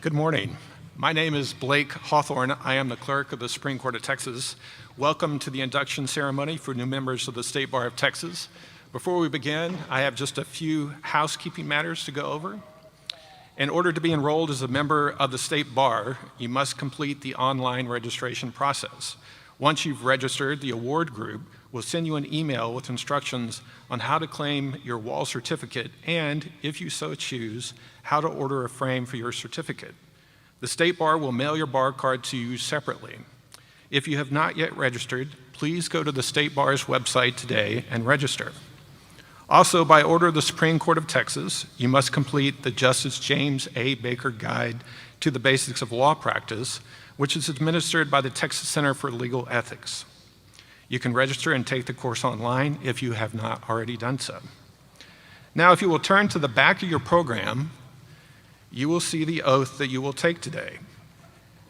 Good morning. My name is Blake Hawthorne. I am the clerk of the Supreme Court of Texas. Welcome to the induction ceremony for new members of the State Bar of Texas. Before we begin, I have just a few housekeeping matters to go over. In order to be enrolled as a member of the State Bar, you must complete the online registration process. Once you've registered, the award group will send you an email with instructions on how to claim your wall certificate and, if you so choose, how to order a frame for your certificate. The State Bar will mail your bar card to you separately. If you have not yet registered, please go to the State Bar's website today and register. Also, by order of the Supreme Court of Texas, you must complete the Justice James A. Baker Guide to the Basics of Law Practice, which is administered by the Texas Center for Legal Ethics. You can register and take the course online if you have not already done so. Now, if you will turn to the back of your program, you will see the oath that you will take today.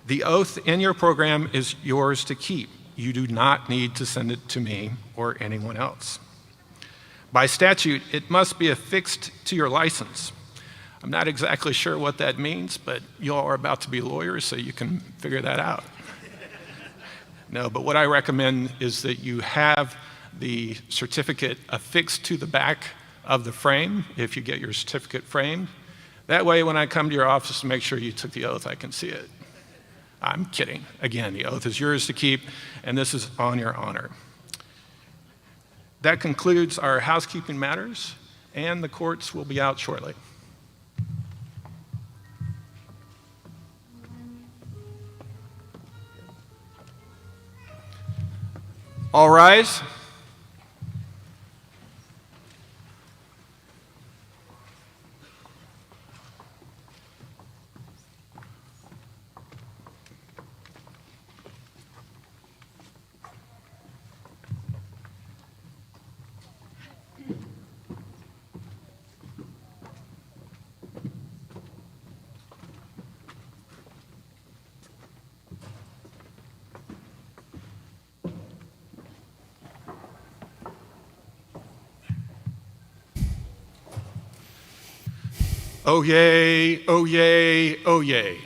The oath in your program is yours to keep. You do not need to send it to me or anyone else. By statute, it must be affixed to your license. I'm not exactly sure what that means, but you all are about to be lawyers, so you can figure that out. No, but what I recommend is that you have the certificate affixed to the back of the frame if you get your certificate framed. That way, when I come to your office to make sure you took the oath, I can see it. I'm kidding. Again, the oath is yours to keep, and this is on your honor. That concludes our housekeeping matters, and the courts will be out shortly. All rise. Oyez, oyez, oyez.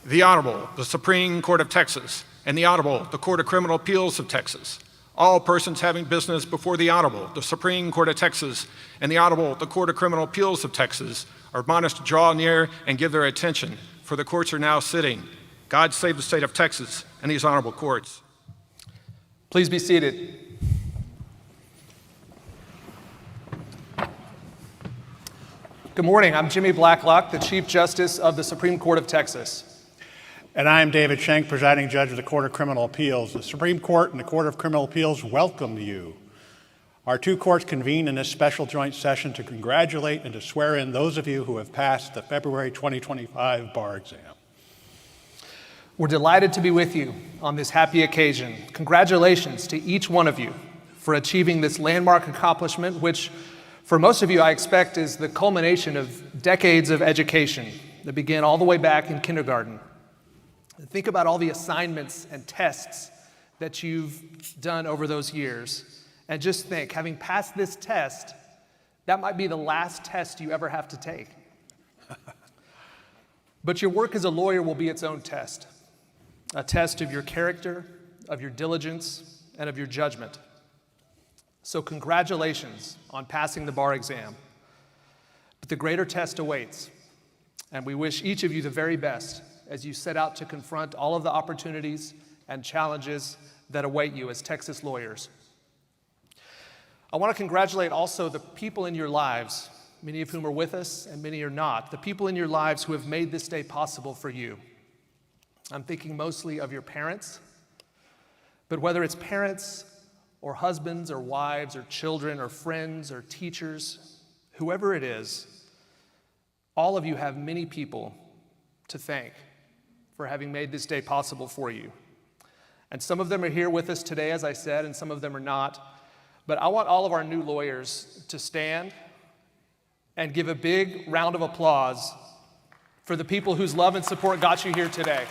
The Honorable, the Supreme Court of Texas, and the Honorable, the Court of Criminal Appeals of Texas. All persons having business before the Honorable, the Supreme Court of Texas, and the Honorable, the Court of Criminal Appeals of Texas, are admonished to draw near and give their attention, for the courts are now sitting. God save the state of Texas and these honorable courts. Please be seated. Good morning. I'm Jimmy Blacklock, the Chief Justice of the Supreme Court of Texas. And I'm David Schenck, presiding judge of the Court of Criminal Appeals. The Supreme Court and the Court of Criminal Appeals welcome you. Our two courts convene in this special joint session to congratulate and to swear in those of you who have passed the February 2025 bar exam. We're delighted to be with you on this happy occasion. Congratulations to each one of you for achieving this landmark accomplishment, which for most of you, I expect, is the culmination of decades of education that began all the way back in kindergarten. Think about all the assignments and tests that you've done over those years. And just think, having passed this test, that might be the last test you ever have to take. But your work as a lawyer will be its own test, a test of your character, of your diligence, and of your judgment. So congratulations on passing the bar exam. But the greater test awaits, and we wish each of you the very best as you set out to confront all of the opportunities and challenges that await you as Texas lawyers. I want to congratulate also the people in your lives, many of whom are with us and many are not, the people in your lives who have made this day possible for you. I'm thinking mostly of your parents, but whether it's parents or husbands or wives or children or friends or teachers, whoever it is, all of you have many people to thank for having made this day possible for you. And some of them are here with us today, as I said, and some of them are not. But I want all of our new lawyers to stand and give a big round of applause for the people whose love and support got you here today.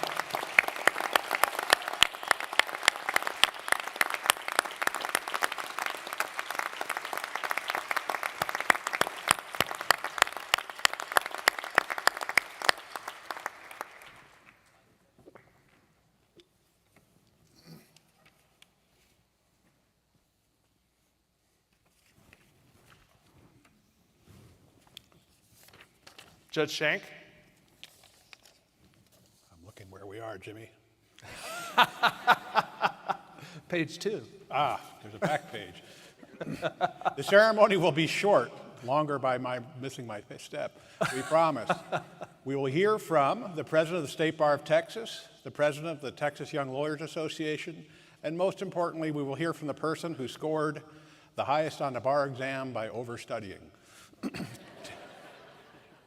Judge Shank. I'm looking where we are, Jimmy. Page 2. There's a back page. The ceremony will be short, longer by my missing my step, we promise. We will hear from the President of the State Bar of Texas, the President of the Texas Young Lawyers Association, and most importantly, we will hear from the person who scored the highest on the bar exam by overstudying.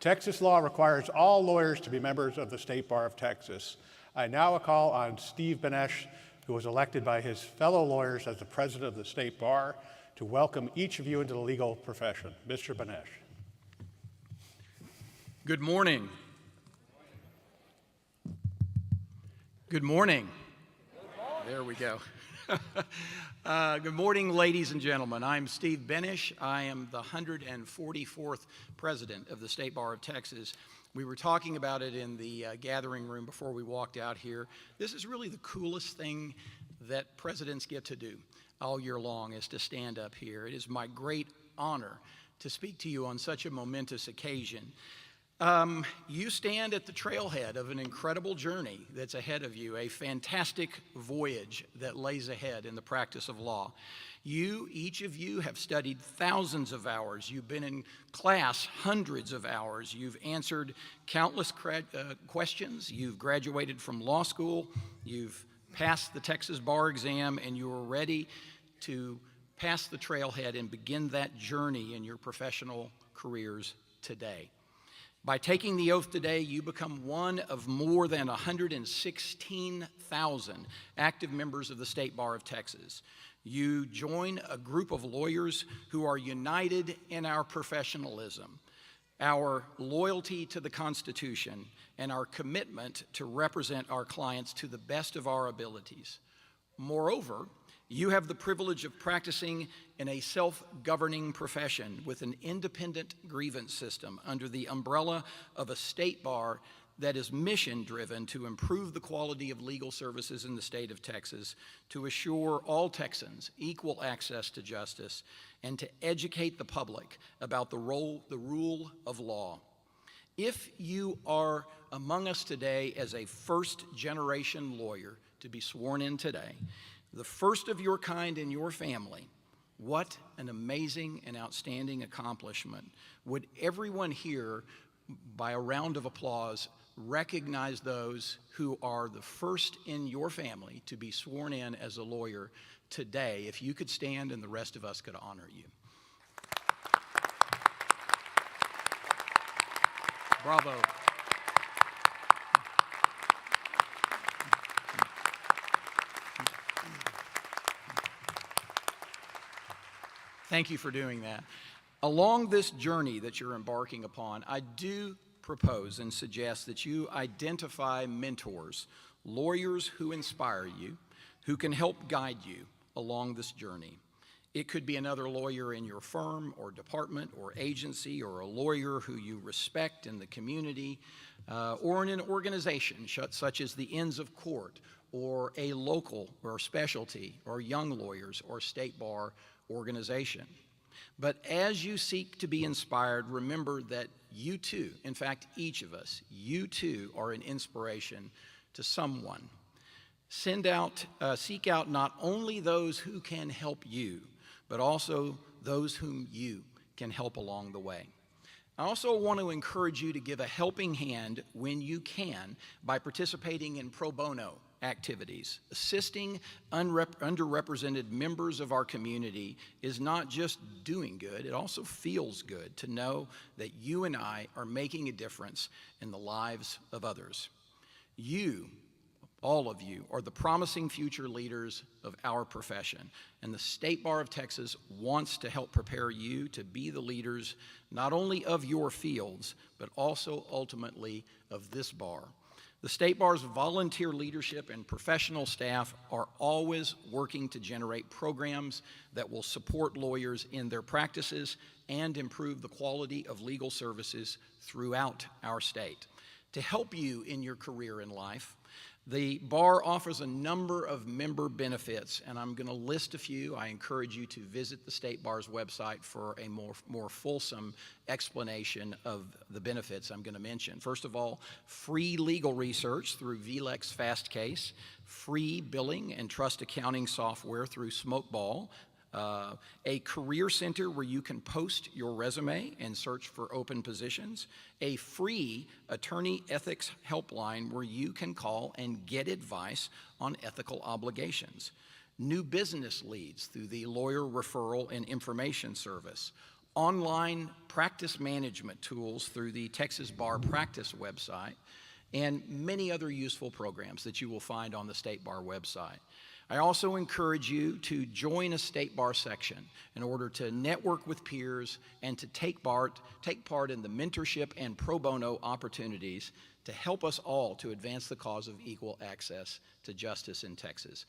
Texas law requires all lawyers to be members of the State Bar of Texas. I now call on Steve Benesch, who was elected by his fellow lawyers as the President of the State Bar, to welcome each of you into the legal profession. Mr. Benesch. Good morning. Good morning. There we go. Good morning, ladies and gentlemen. I'm Steve Benesch. I am the 144th President of the State Bar of Texas. We were talking about it in the gathering room before we walked out here. This is really the coolest thing that presidents get to do all year long, is to stand up here. It is my great honor to speak to you on such a momentous occasion. You stand at the trailhead of an incredible journey that's ahead of you, a fantastic voyage that lays ahead in the practice of law. Each of you have studied thousands of hours. You've been in class hundreds of hours. You've answered countless questions. You've graduated from law school. You've passed the Texas bar exam, and you are ready to pass the trailhead and begin that journey in your professional careers today. By taking the oath today, you become one of more than 116,000 active members of the State Bar of Texas. You join a group of lawyers who are united in our professionalism, our loyalty to the Constitution, and our commitment to represent our clients to the best of our abilities. Moreover, you have the privilege of practicing in a self-governing profession with an independent grievance system under the umbrella of a state bar that is mission-driven to improve the quality of legal services in the state of Texas, to assure all Texans equal access to justice, and to educate the public about the rule of law. If you are among us today as a first-generation lawyer to be sworn in today, the first of your kind in your family, what an amazing and outstanding accomplishment. Would everyone here, by a round of applause, recognize those who are the first in your family to be sworn in as a lawyer today? If you could stand and the rest of us could honor you. Bravo. Thank you for doing that. Along this journey that you're embarking upon, I do propose and suggest that you identify mentors, lawyers who inspire you, who can help guide you along this journey. It could be another lawyer in your firm or department or agency, or a lawyer who you respect in the community, or in an organization such as the Inns of Court, or a local or specialty or young lawyers or state bar organization. But as you seek to be inspired, remember that you too, in fact, each of us, you too are an inspiration to someone. Seek out not only those who can help you, but also those whom you can help along the way. I also want to encourage you to give a helping hand when you can by participating in pro bono activities. Assisting underrepresented members of our community is not just doing good, it also feels good to know that you and I are making a difference in the lives of others. You, all of you, are the promising future leaders of our profession, and the State Bar of Texas wants to help prepare you to be the leaders not only of your fields, but also ultimately of this bar. The State Bar's volunteer leadership and professional staff are always working to generate programs that will support lawyers in their practices and improve the quality of legal services throughout our state. To help you in your career in life, The bar offers a number of member benefits, and I'm going to list a few. I encourage you to visit the State Bar's website for a more fulsome explanation of the benefits I'm going to mention. First of all, free legal research through VLEX FastCase, free billing and trust accounting software through Smokeball, a career center where you can post your resume and search for open positions, a free attorney ethics helpline where you can call and get advice on ethical obligations, new business leads through the Lawyer Referral and Information Service, online practice management tools through the Texas Bar Practice website, and many other useful programs that you will find on the State Bar website. I also encourage you to join a State Bar section in order to network with peers and to take part in the mentorship and pro bono opportunities to help us all to advance the cause of equal access to justice in Texas.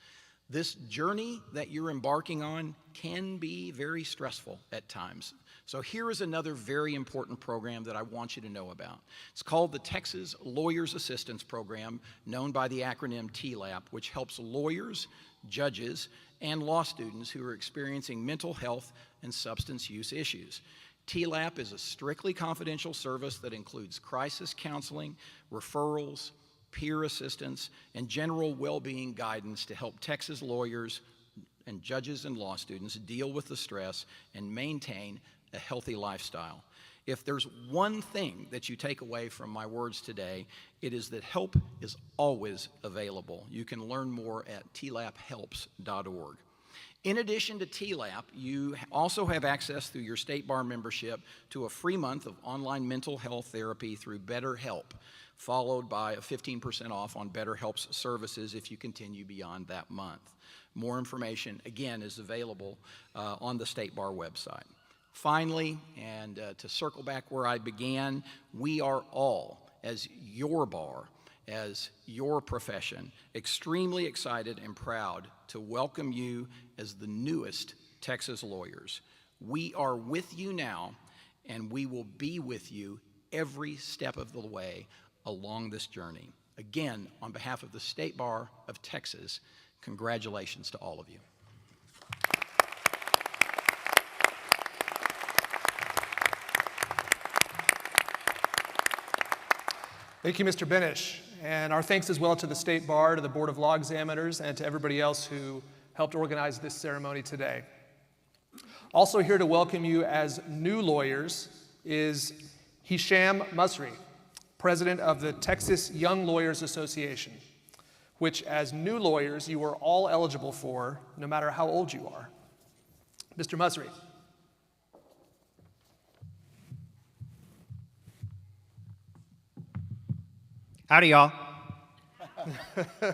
This journey that you're embarking on can be very stressful at times. So here is another very important program that I want you to know about. It's called the Texas Lawyers Assistance Program, known by the acronym TLAP, which helps lawyers, judges, and law students who are experiencing mental health and substance use issues. TLAP is a strictly confidential service that includes crisis counseling, referrals, peer assistance, and general well-being guidance to help Texas lawyers and judges and law students deal with the stress and maintain a healthy lifestyle. If there's one thing that you take away from my words today, it is that help is always available. You can learn more at tlaphelps.org. In addition to TLAP, you also have access through your State Bar membership to a free month of online mental health therapy through BetterHelp, followed by a 15% off on BetterHelp's services if you continue beyond that month. More information, again, is available on the State Bar website. Finally, and to circle back where I began, we are all, as your bar, as your profession, extremely excited and proud to welcome you as the newest Texas lawyers. We are with you now, and we will be with you every step of the way along this journey. Again, on behalf of the State Bar of Texas, congratulations to all of you. Thank you, Mr. Benish. And our thanks as well to the State Bar, to the Board of Law Examiners, and to everybody else who helped organize this ceremony today. Also here to welcome you as new lawyers is Hisham Masri, President of the Texas Young Lawyers Association, which as new lawyers you are all eligible for, no matter how old you are. Mr. Masri. Howdy, y'all. All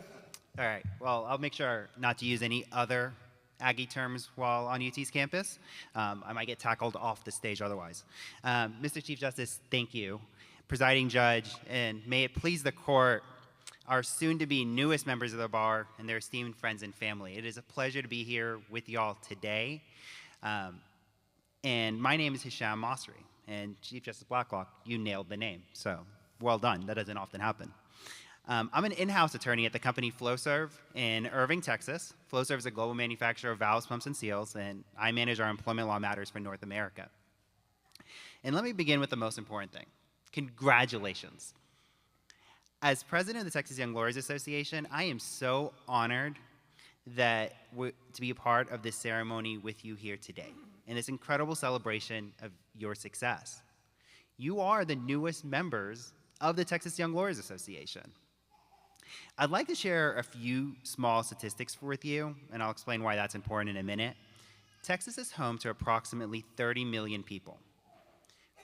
right, well, I'll make sure not to use any other Aggie terms while on UT's campus. I might get tackled off the stage otherwise. Mr. Chief Justice, thank you. Presiding Judge, and may it please the court, our soon-to-be newest members of the bar and their esteemed friends and family. It is a pleasure to be here with y'all today. And my name is Hisham Masri, and Chief Justice Blacklock, you nailed the name, so well done. That doesn't often happen. I'm an in-house attorney at the company Flowserve in Irving, Texas. Flowserve is a global manufacturer of valves, pumps, and seals, and I manage our employment law matters for North America. And let me begin with the most important thing. Congratulations. As president of the Texas Young Lawyers Association, I am so honored to be a part of this ceremony with you here today, in this incredible celebration of your success. You are the newest members of the Texas Young Lawyers Association. I'd like to share a few small statistics with you, and I'll explain why that's important in a minute. Texas is home to approximately 30 million people.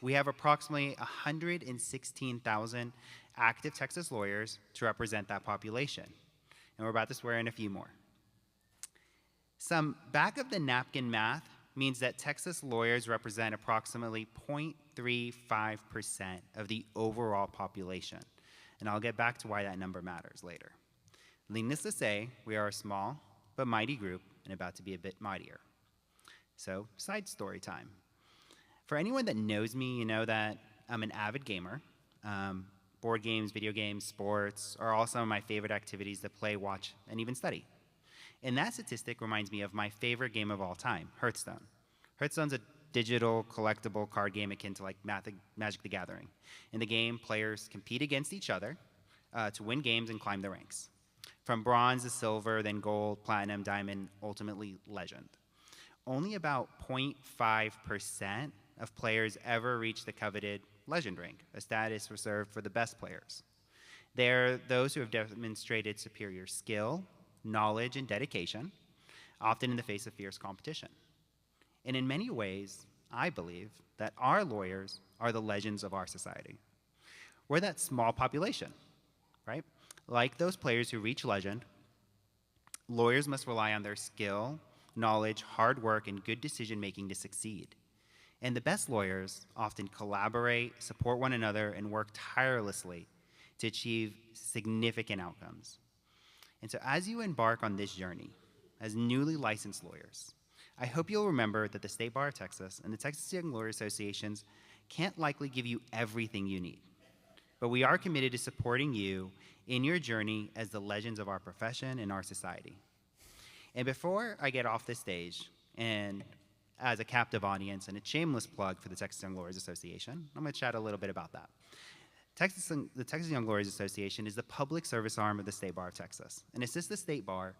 We have approximately 116,000 active Texas lawyers to represent that population, and we're about to swear in a few more. Some back-of-the-napkin math means that Texas lawyers represent approximately 0.35% of the overall population. And I'll get back to why that number matters later. Needless to say, we are a small but mighty group and about to be a bit mightier. So, side story time. For anyone that knows me, you know that I'm an avid gamer. Board games, video games, sports are all some of my favorite activities to play, watch, and even study. And that statistic reminds me of my favorite game of all time, Hearthstone. Hearthstone's a digital collectible card game akin to like Magic the Gathering. In the game, players compete against each other to win games and climb the ranks. From bronze to silver, then gold, platinum, diamond, ultimately legend. Only about 0.5% of players ever reach the coveted legend rank, a status reserved for the best players. They're those who have demonstrated superior skill, knowledge, and dedication, often in the face of fierce competition. And in many ways, I believe that our lawyers are the legends of our society. We're that small population, right? Like those players who reach legend, lawyers must rely on their skill, knowledge, hard work, and good decision-making to succeed. And the best lawyers often collaborate, support one another, and work tirelessly to achieve significant outcomes. And so as you embark on this journey as newly licensed lawyers, I hope you'll remember that the State Bar of Texas and the Texas Young Lawyers Associations can't likely give you everything you need. But we are committed to supporting you in your journey as the legends of our profession and our society. And before I get off this stage, and as a captive audience and a shameless plug for the Texas Young Lawyers Association, I'm going to chat a little bit about that. The Texas Young Lawyers Association is the public service arm of the State Bar of Texas and assists the State Bar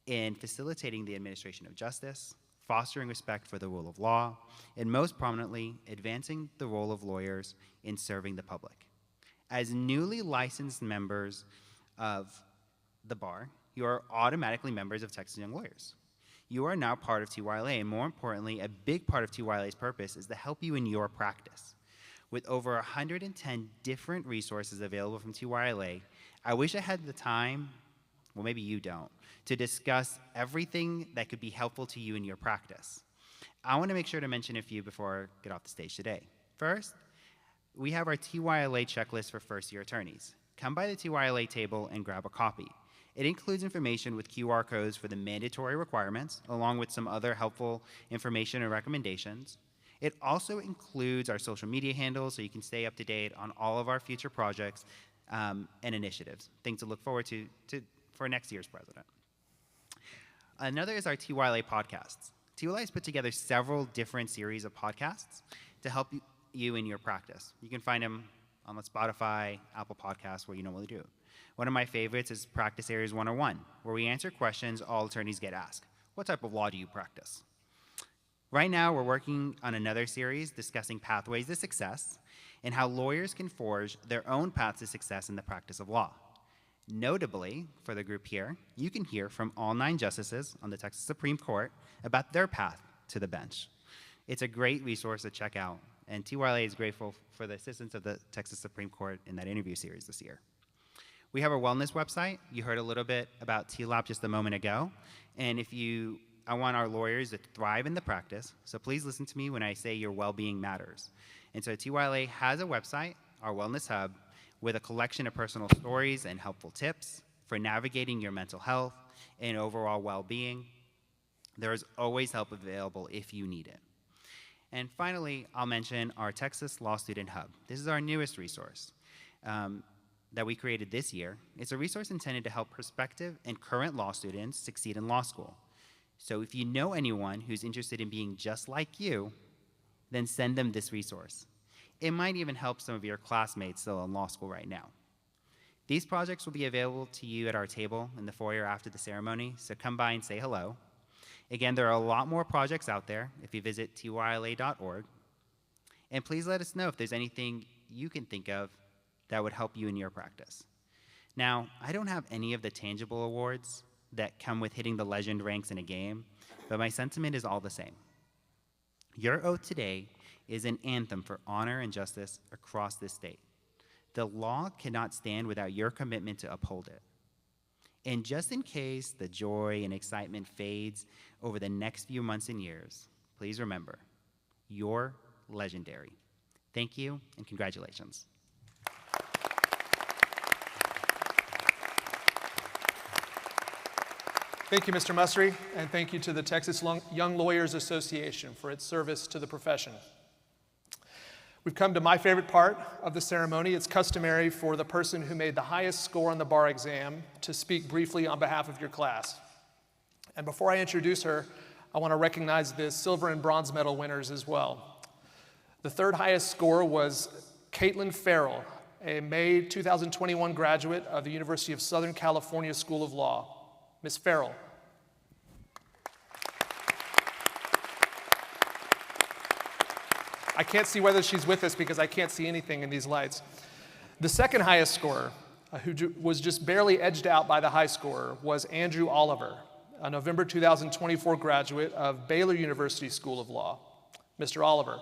in facilitating the administration of justice, fostering respect for the rule of law, and most prominently, advancing the role of lawyers in serving the public. As newly licensed members of the bar, you are automatically members of Texas Young Lawyers. You are now part of TYLA, and more importantly, a big part of TYLA's purpose is to help you in your practice. With over 110 different resources available from TYLA, I wish I had the time, well maybe you don't, to discuss everything that could be helpful to you in your practice. I want to make sure to mention a few before I get off the stage today. First, we have our TYLA checklist for first-year attorneys. Come by the TYLA table and grab a copy. It includes information with QR codes for the mandatory requirements, along with some other helpful information and recommendations. It also includes our social media handles so you can stay up to date on all of our future projects and initiatives, things to look forward to for next year's president. Another is our TYLA podcasts. TYLA has put together several different series of podcasts to help you in your practice. You can find them on the Spotify, Apple Podcasts, where you normally do. One of my favorites is Practice Areas 101, where we answer questions all attorneys get asked. What type of law do you practice? Right now, we're working on another series discussing pathways to success and how lawyers can forge their own paths to success in the practice of law. Notably, for the group here, you can hear from all 9 justices on the Texas Supreme Court about their path to the bench. It's a great resource to check out, and TYLA is grateful for the assistance of the Texas Supreme Court in that interview series this year. We have our wellness website. You heard a little bit about TLAP just a moment ago, and I want our lawyers to thrive in the practice, so please listen to me when I say your well-being matters. And so TYLA has a website, our Wellness Hub, with a collection of personal stories and helpful tips for navigating your mental health and overall well-being. There is always help available if you need it. And finally, I'll mention our Texas Law Student Hub. This is our newest resource that we created this year. It's a resource intended to help prospective and current law students succeed in law school. So if you know anyone who's interested in being just like you, then send them this resource. It might even help some of your classmates still in law school right now. These projects will be available to you at our table in the foyer after the ceremony, so come by and say hello. Again, there are a lot more projects out there if you visit tyla.org. And please let us know if there's anything you can think of that would help you in your practice. Now, I don't have any of the tangible awards that come with hitting the legend ranks in a game, but my sentiment is all the same. Your oath today is an anthem for honor and justice across this state. The law cannot stand without your commitment to uphold it. And just in case the joy and excitement fades over the next few months and years, please remember, you're legendary. Thank you, and congratulations. Thank you, Mr. Musry, and thank you to the Texas Young Lawyers Association for its service to the profession. We've come to my favorite part of the ceremony. It's customary for the person who made the highest score on the bar exam to speak briefly on behalf of your class. And before I introduce her, I want to recognize the silver and bronze medal winners as well. The third highest score was Caitlin Farrell, a May 2021 graduate of the University of Southern California School of Law. Ms. Farrell. I can't see whether she's with us because I can't see anything in these lights. The second highest scorer, who was just barely edged out by the high scorer, was Andrew Oliver, a November 2024 graduate of Baylor University School of Law. Mr. Oliver.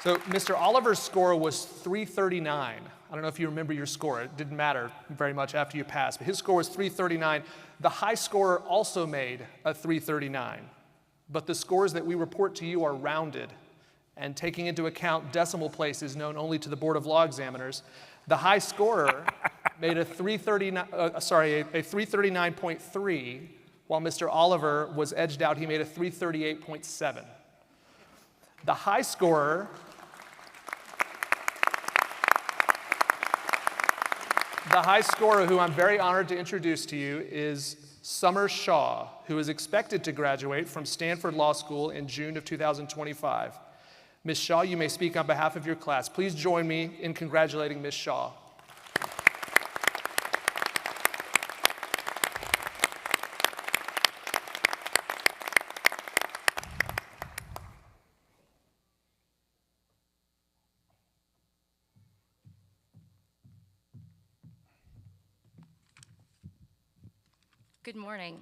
So Mr. Oliver's score was 339. I don't know if you remember your score. It didn't matter very much after you passed, but his score was 339. The high scorer also made a 339, but the scores that we report to you are rounded, and taking into account decimal places known only to the Board of Law Examiners, the high scorer made a 339.3, while Mr. Oliver was edged out. He made a 338.7. The high scorer who I'm very honored to introduce to you is Summer Shaw, who is expected to graduate from Stanford Law School in June of 2025. Ms. Shaw, you may speak on behalf of your class. Please join me in congratulating Ms. Shaw. Good morning.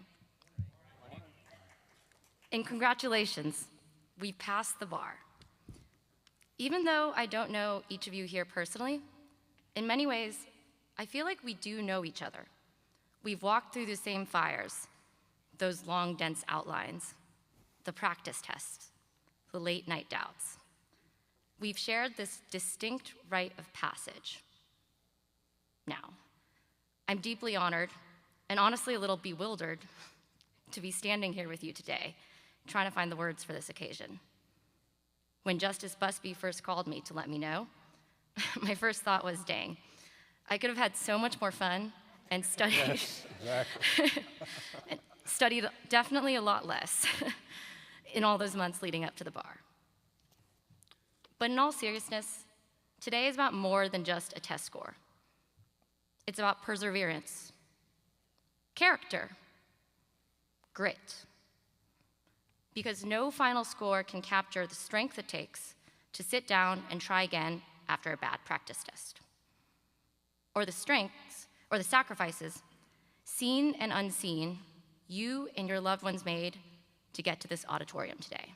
And congratulations, we passed the bar. Even though I don't know each of you here personally, in many ways, I feel like we do know each other. We've walked through the same fires, those long, dense outlines, the practice tests, the late night doubts. We've shared this distinct rite of passage. Now, I'm deeply honored and honestly a little bewildered to be standing here with you today, trying to find the words for this occasion. When Justice Busby first called me to let me know, my first thought was, dang, I could have had so much more fun and studied, Yes, exactly. and studied definitely a lot less in all those months leading up to the bar. But in all seriousness, today is about more than just a test score. It's about perseverance, character, grit. Because no final score can capture the strength it takes to sit down and try again after a bad practice test. Or the strengths, or the sacrifices, seen and unseen, you and your loved ones made to get to this auditorium today.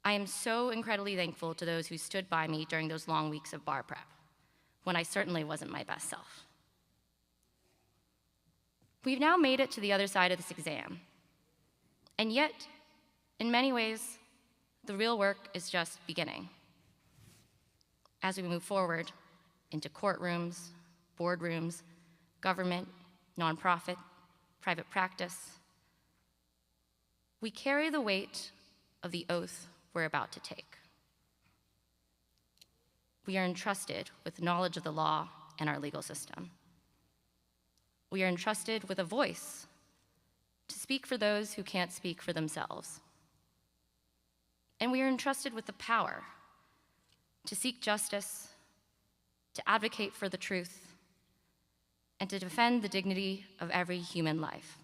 I am so incredibly thankful to those who stood by me during those long weeks of bar prep, when I certainly wasn't my best self. We've now made it to the other side of this exam. And yet, in many ways, the real work is just beginning. As we move forward into courtrooms, boardrooms, government, nonprofit, private practice, we carry the weight of the oath we're about to take. We are entrusted with knowledge of the law and our legal system. We are entrusted with a voice to speak for those who can't speak for themselves. And we are entrusted with the power to seek justice, to advocate for the truth, and to defend the dignity of every human life.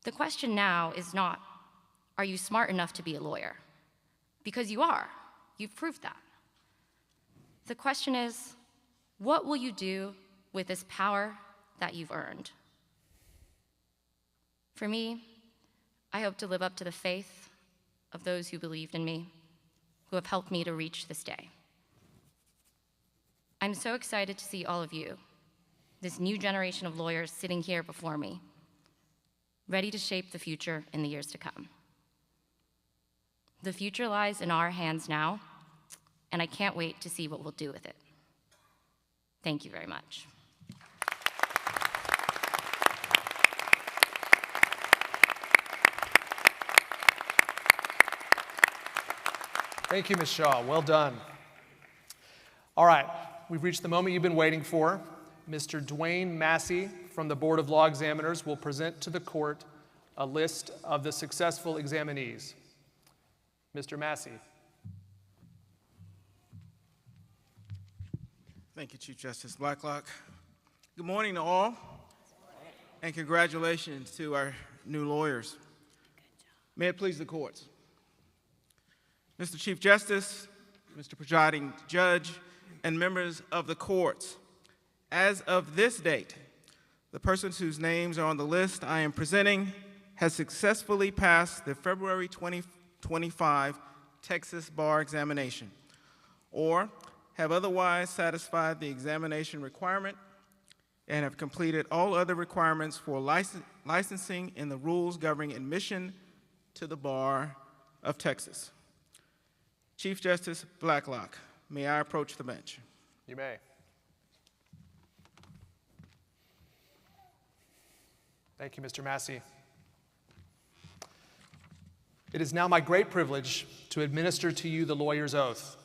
The question now is not, are you smart enough to be a lawyer? Because you are. You've proved that. The question is, what will you do with this power that you've earned? For me, I hope to live up to the faith of those who believed in me, who have helped me to reach this day. I'm so excited to see all of you, this new generation of lawyers sitting here before me, ready to shape the future in the years to come. The future lies in our hands now, and I can't wait to see what we'll do with it. Thank you very much. Thank you, Ms. Shaw. Well done. All right, we've reached the moment you've been waiting for. Mr. Dwayne Massey from the Board of Law Examiners will present to the court a list of the successful examinees. Mr. Massey. Thank you, Chief Justice Blacklock. Good morning to all, and congratulations to our new lawyers. May it please the courts. Mr. Chief Justice, Mr. Presiding Judge, and members of the courts, as of this date, the persons whose names are on the list I am presenting has successfully passed the February 2025 Texas Bar Examination, or have otherwise satisfied the examination requirement and have completed all other requirements for licensing in the rules governing admission to the Bar of Texas. Chief Justice Blacklock, may I approach the bench? You may. Thank you, Mr. Massey. It is now my great privilege to administer to you the lawyer's oath.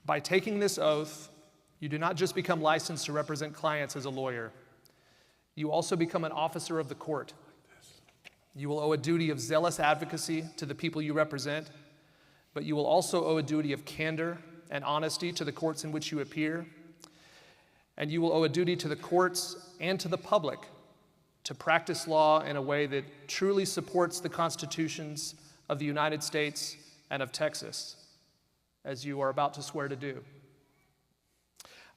By taking this oath, you do not just become licensed to represent clients as a lawyer. You also become an officer of the court. You will owe a duty of zealous advocacy to the people you represent, but you will also owe a duty of candor and honesty to the courts in which you appear, and you will owe a duty to the courts and to the public to practice law in a way that truly supports the constitutions of the United States and of Texas, as you are about to swear to do.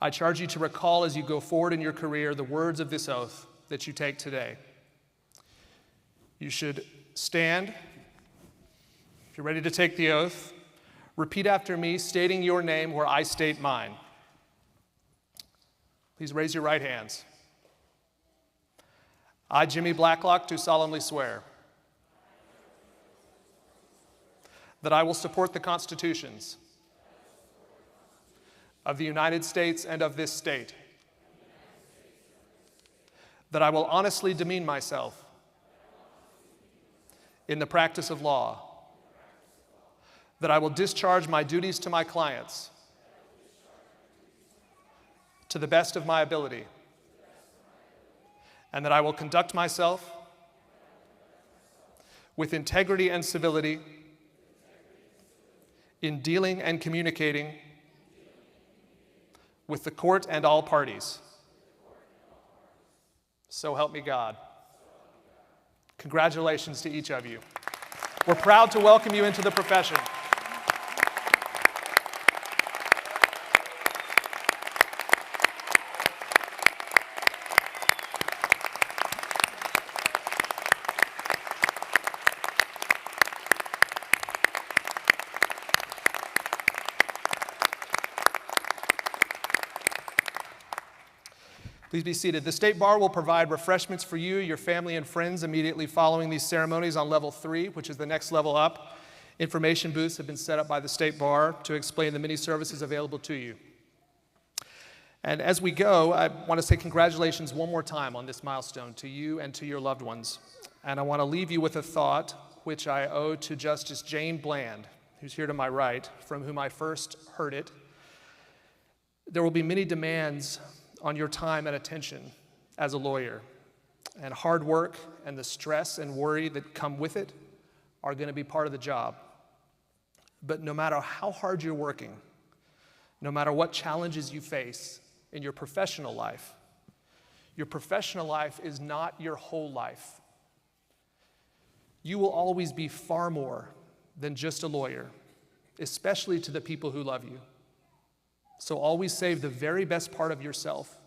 I charge you to recall as you go forward in your career the words of this oath that you take today. You should stand. If you're ready to take the oath, repeat after me, stating your name where I state mine. Please raise your right hands. I, Jimmy Blacklock, do solemnly swear that I will support the constitutions of the United States and of this state, that I will honestly demean myself in the practice of law, that I will discharge my duties to my clients to the best of my ability, and that I will conduct myself with integrity and civility in dealing and communicating with the court and all parties. So help me God. Congratulations to each of you. We're proud to welcome you into the profession. Please be seated. The State Bar will provide refreshments for you, your family, and friends immediately following these ceremonies on level 3, which is the next level up. Information booths have been set up by the State Bar to explain the many services available to you. And as we go, I want to say congratulations one more time on this milestone to you and to your loved ones. And I want to leave you with a thought which I owe to Justice Jane Bland, who's here to my right, from whom I first heard it. There will be many demands on your time and attention as a lawyer. And hard work and the stress and worry that come with it are going to be part of the job. But no matter how hard you're working, no matter what challenges you face in your professional life is not your whole life. You will always be far more than just a lawyer, especially to the people who love you. So always save the very best part of yourself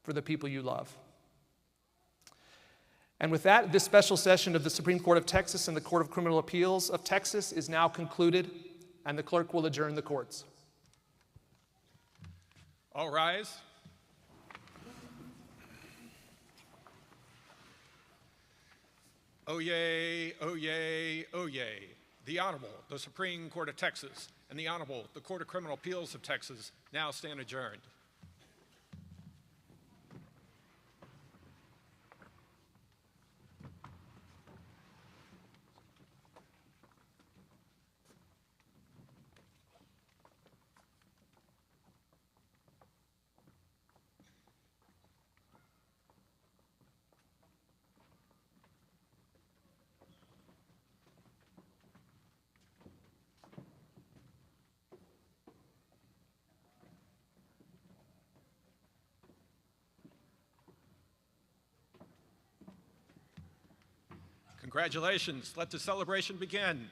for the people you love. And with that, this special session of the Supreme Court of Texas and the Court of Criminal Appeals of Texas is now concluded, and the clerk will adjourn the courts. All rise. Oyez, oyez, oyez. The Honorable, the Supreme Court of Texas, and the Honorable, the Court of Criminal Appeals of Texas, now stand adjourned. Congratulations. Let the celebration begin.